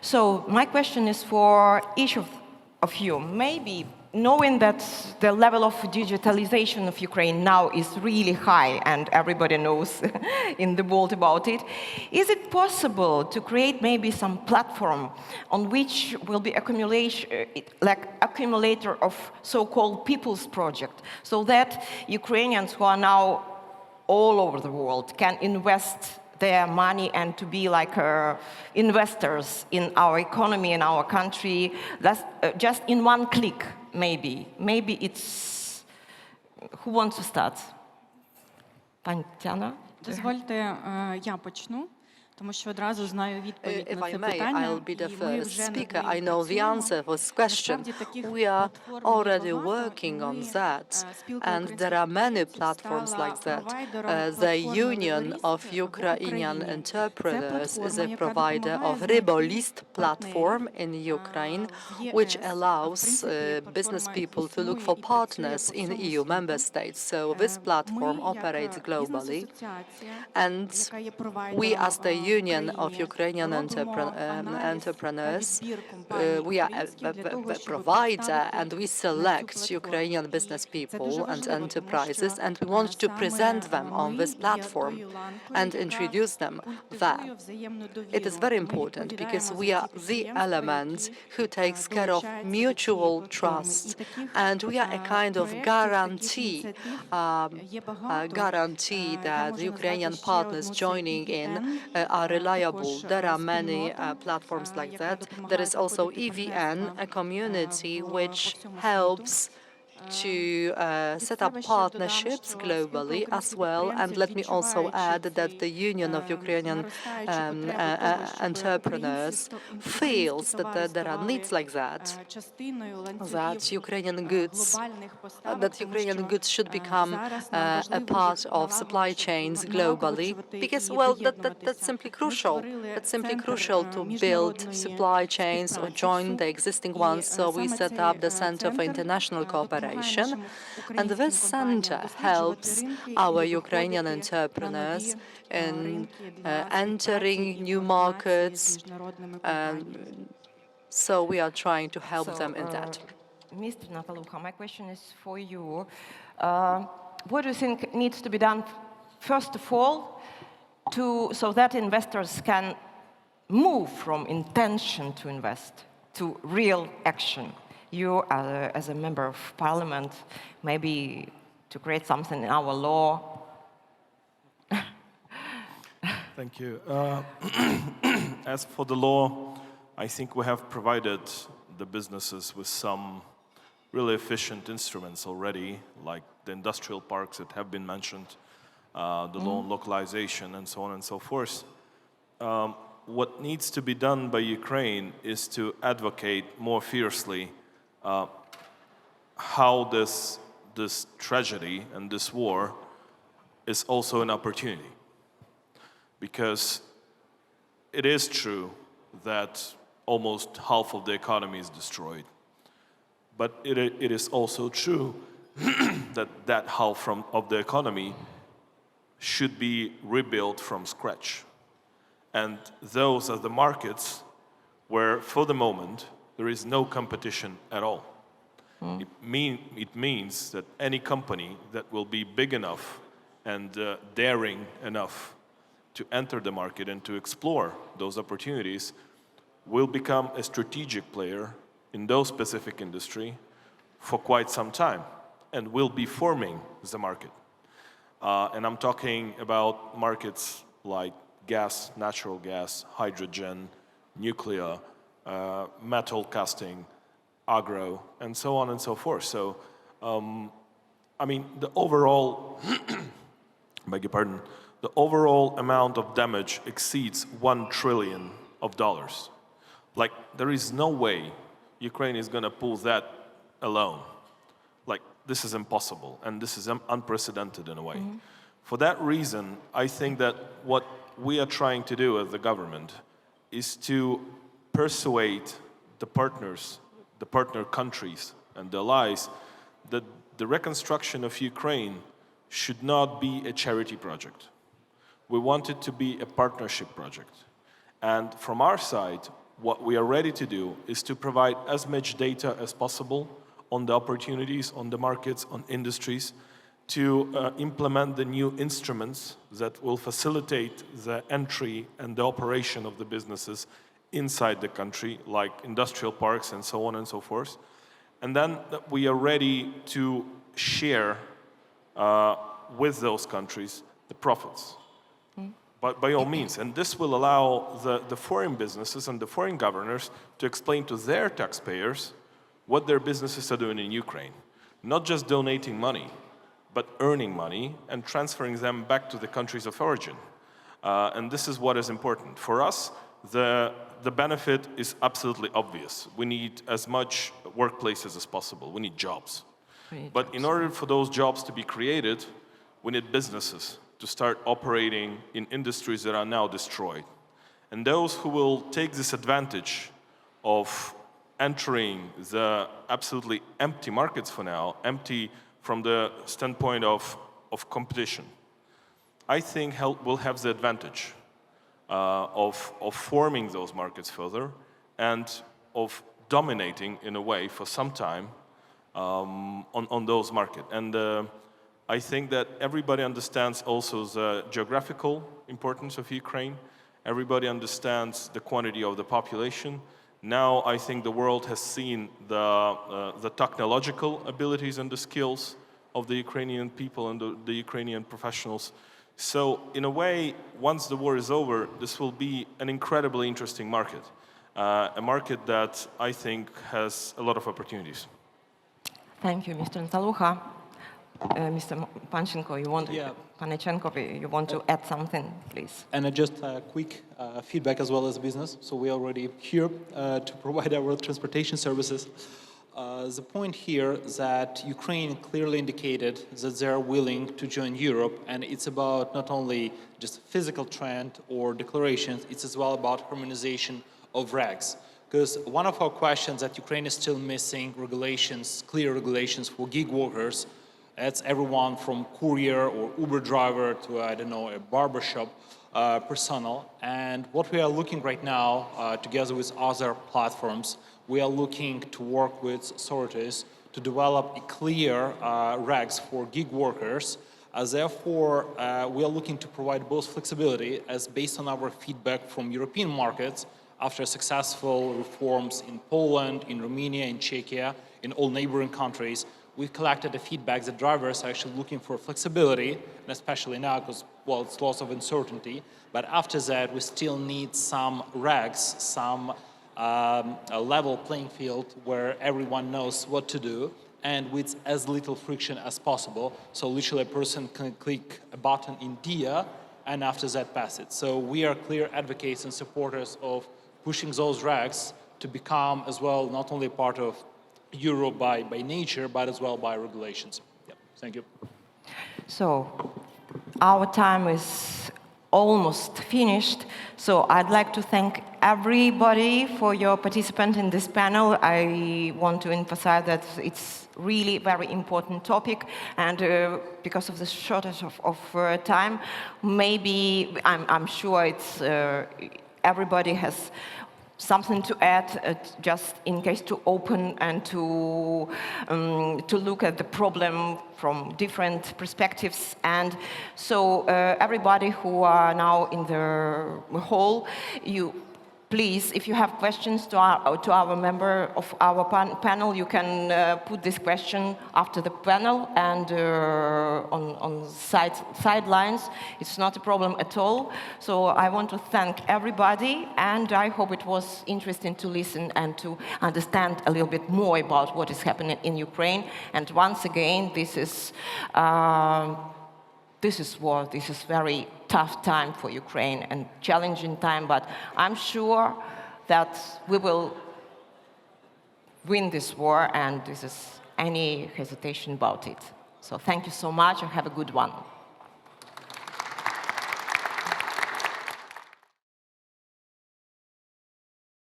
So my question is for each of you. Maybe knowing that the level of digitalization of Ukraine now is really high and everybody knows in the world about it, is it possible to create maybe some platform on which will be accumulator of so-called people's project, so that Ukrainians who are now all over the world can invest their money and to be like investors in our economy, in our country, that's just in one click, maybe. Maybe it's... Who wants to start? Tetiana? Дозвольте, я почну. Тому що одразу знаю відповідь If на I це may, питання. I'll be the І ми first вже над speaker. I нею know the працюємо. answer for this question. Насправді таких We are платформ already є багато, working і on ми, that, спілка and українських there are many підприємців platforms стала like that. провайдером The платформи Union of Риболіст в Ukrainian Україні. Entrepreneurs Це is a платформа, яка provider допомагає of знайти Ribolist platform in партнерів, Ukraine, в ЄС. which А, в allows принципі, business платформа people to look існує for і працює partners по in всьому EU member світу. states. So this platform Ми, operates як globally, бізнес-асоціація, and яка є we провайдером as the Union of в Ukrainian Україні, робимо аналіз entrepreneurs, та відбір компаній we are українських для того, a щоб provider представити and we на цю select платформу. Ukrainian І business це people дуже and важливо, тому enterprises, що and we want to саме present them on ми this є platform тою ланкою, and яка introduce them культивує there. взаємну довіру. It is very Ми important because відповідаємо we за are ті the підприємства, element які, who takes care of долучаються до цієї mutual платформи. trust, І таких, and we are a kind of проєктів, таких guarantee ініціатив є багато. guarantee Я that можу the назвати Ukrainian ще partners одну, це joining in EVN, are reliable. також There are many спільнота, platforms like яка that. допомагає There is also проходити EVN, a партнерства, community по which всьому helps світу. to set up себе ще додам, partnerships що globally спілка as well. And українських let me also підприємців, add that the Union of Ukrainian entrepreneurs feels that there are needs like that, that Ukrainian goods should become a part of supply chains globally, because, well, that's simply crucial. That's simply crucial to build supply chains or join the existing ones. So we set up the Center for International Cooperation, and this center helps our Ukrainian entrepreneurs in entering new markets. So we are trying to help them in that. Mr. Natalukha, my question is for you. What do you think needs to be done, first of all, so that investors can move from intention to invest to real action? you, as a member of parliament, maybe to create something in our law? Thank you. As for the law, I think we have provided the businesses with some really efficient instruments already, like the industrial parks that have been mentioned, the law on localization, and so on and so forth. What needs to be done by Ukraine is to advocate more fiercely how this tragedy and this war is also an opportunity. Because it is true that almost half of the economy is destroyed. But it is also true that half of the economy should be rebuilt from scratch. And those are the markets where, for the moment, there is no competition at all. It means that any company that will be big enough and daring enough to enter the market and to explore those opportunities will become a strategic player in those specific industry for quite some time and will be forming the market. And I'm talking about markets like gas, natural gas, hydrogen, nuclear, metal casting, agro, and so on and so forth. So, I mean, the overall, beg your pardon, the overall amount of damage exceeds $1 trillion. Like, there is no way Ukraine is going to pull that alone. Like, this is impossible, and this is unprecedented in a way. For that reason, I think that what we are trying to do as the government is to persuade the partners, the partner countries and the allies that the reconstruction of Ukraine should not be a charity project. We want it to be a partnership project. And from our side, what we are ready to do is to provide as much data as possible on the opportunities, on the markets, on industries, to implement the new instruments that will facilitate the entry and the operation of the businesses inside the country, like industrial parks and so on and so forth. And then we are ready to share with those countries the profits. By all means, and this will allow the foreign businesses and the foreign governors to explain to their taxpayers what their businesses are doing in Ukraine. Not just donating money, but earning money and transferring them back to the countries of origin. And this is what is important. For us, the benefit is absolutely obvious. We need as much workplaces as possible. We need jobs. But in order for those jobs to be created, we need businesses to start operating in industries that are now destroyed. And those who will take this advantage of entering the absolutely empty markets for now, empty from the standpoint of competition, I think will have the advantage of forming those markets further and of dominating in a way for some time on those markets. And I think that everybody understands also the geographical importance of Ukraine. Everybody understands the quantity of the population. Now I think the world has seen the technological abilities and the skills of the Ukrainian people and the Ukrainian professionals. So in a way, once the war is over, this will be an incredibly interesting market. A market that I think has a lot of opportunities. Thank you, Mr. Natalukha. Mr. Panchenko, you want to add something, please? And just a quick feedback as well as business. So we are already here to provide our transportation services. The point here is that Ukraine clearly indicated that they are willing to join Europe, and it's about not only just physical trend or declarations, it's as well about harmonization of regs. Because one of our questions that Ukraine is still missing regulations, clear regulations for gig workers. That's everyone from courier or Uber driver to, I don't know, a barbershop personnel. And what we are looking right now, together with other platforms, we are looking to work with authorities to develop a clear regs for gig workers. Therefore, we are looking to provide both flexibility, as based on our feedback from European markets, after successful reforms in Poland, in Romania, in Czechia, in all neighboring countries, we collected the feedback that drivers are actually looking for flexibility, and especially now because, well, it's lots of uncertainty. But after that, we still need some regs, some a level playing field where everyone knows what to do and with as little friction as possible. So literally a person can click a button in DIA and after that pass it. So we are clear advocates and supporters of pushing those regs to become as well not only part of Europe by nature, but as well by regulations. Yeah, thank you. So our time is almost finished. So I'd like to thank everybody for your participation in this panel. I want to emphasize that it's really very important topic, and because of the shortage of time, maybe I'm sure it's everybody has something to add, just in case to open and to look at the problem from different perspectives. And so everybody who are now in the hall, please, if you have questions to our member of our panel, you can put this question after the panel and on sidelines. It's not a problem at all. So I want to thank everybody, and I hope it was interesting to listen and to understand a little bit more about what is happening in Ukraine. And once again, this is war. This is very tough time for Ukraine and challenging time, but I'm sure that we will win this war, and this is any hesitation about it. So thank you so much and have a good one.